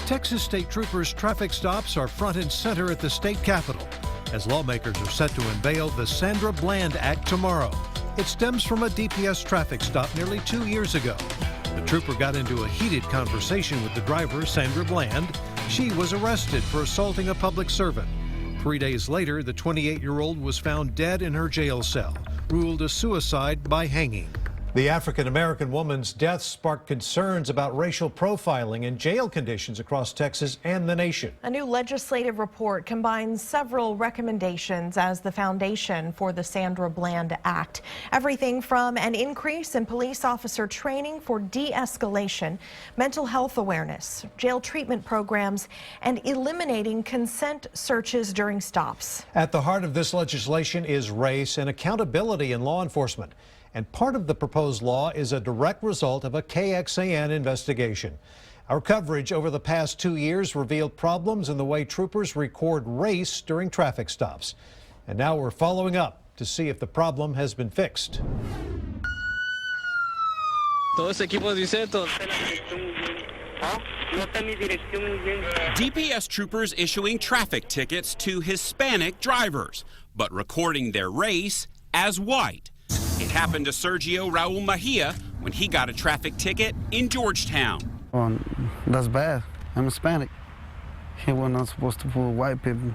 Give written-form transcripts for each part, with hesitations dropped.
Texas state troopers' traffic stops are front and center at the state capitol as lawmakers are set to unveil the Sandra Bland Act tomorrow. It stems from a DPS traffic stop nearly 2 years ago. The trooper got into a heated conversation with the driver, Sandra Bland. She was arrested for assaulting a public servant. 3 days later, the 28-year-old was found dead in her jail cell, ruled a suicide by hanging. The African-American woman's death sparked concerns about racial profiling and jail conditions across Texas and the nation. A new legislative report combines several recommendations as the foundation for the Sandra Bland Act. Everything from an increase in police officer training for de-escalation, mental health awareness, jail treatment programs, and eliminating consent searches during stops. At the heart of this legislation is race and accountability in law enforcement. And part of the proposed law is a direct result of a KXAN investigation. Our coverage over the past 2 years revealed problems in the way troopers record race during traffic stops. And now we're following up to see if the problem has been fixed. DPS troopers issuing traffic tickets to Hispanic drivers, but recording their race as white. It happened to Sergio Raul Mejia when he got a traffic ticket in Georgetown. That's bad. I'm Hispanic. He was not supposed to fool white people.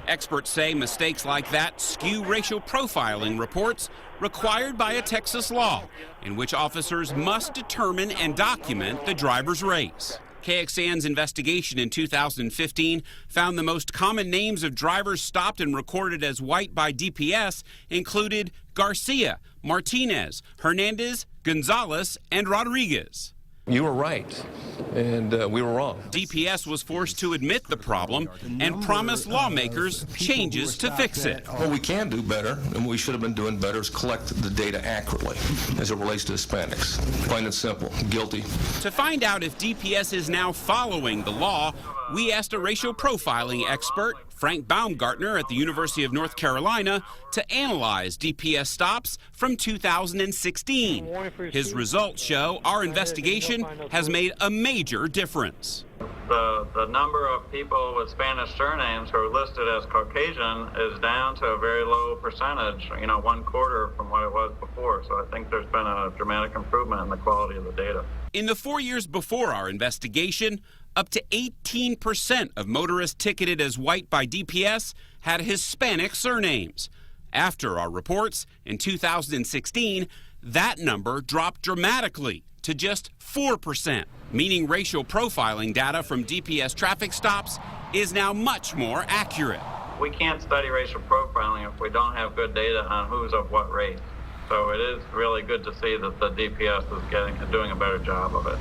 Experts say mistakes like that skew racial profiling reports required by a Texas law in which officers must determine and document the driver's race. KXAN's investigation in 2015 found the most common names of drivers stopped and recorded as white by DPS included Garcia, Martinez, Hernandez, Gonzalez, and Rodriguez. You were right, and we were wrong. DPS was forced to admit the problem and promise lawmakers changes to fix it. What we can do better, and what we should have been doing better, is collect the data accurately as it relates to Hispanics. Plain and simple, guilty. To find out if DPS is now following the law, we asked a racial profiling expert, Frank Baumgartner at the University of North Carolina, to analyze DPS stops from 2016. His results show our investigation has made a major difference. The number of people with Spanish surnames who are listed as Caucasian is down to a very low percentage, 1/4 from what it was before. So I think there's been a dramatic improvement in the quality of the data. In the 4 years before our investigation, up to 18% of motorists ticketed as white by DPS had Hispanic surnames. After our reports in 2016, that number dropped dramatically to just 4%, meaning racial profiling data from DPS traffic stops is now much more accurate. We can't study racial profiling if we don't have good data on who's of what race. So it is really good to see that the DPS is doing a better job of it.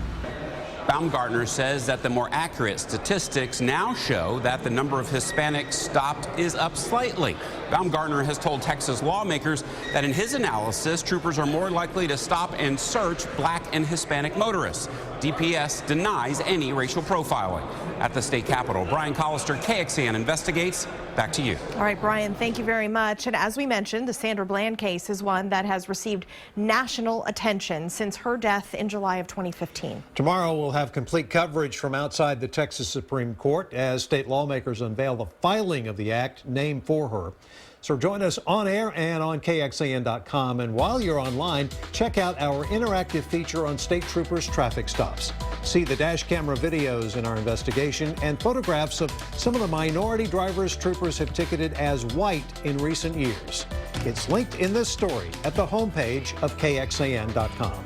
Baumgartner says that the more accurate statistics now show that the number of Hispanics stopped is up slightly. Baumgartner has told Texas lawmakers that in his analysis, troopers are more likely to stop and search black and Hispanic motorists. DPS denies any racial profiling. At the state capitol, Brian Collister, KXAN Investigates. Back to you. All right, Brian, thank you very much. And as we mentioned, the Sandra Bland case is one that has received national attention since her death in July of 2015. Tomorrow we'll have complete coverage from outside the Texas Supreme Court as state lawmakers unveil the filing of the act named for her. So join us on air and on KXAN.com. And while you're online, check out our interactive feature on state troopers' traffic stops. See the dash camera videos in our investigation and photographs of some of the minority drivers troopers have ticketed as white in recent years. It's linked in this story at the homepage of KXAN.com.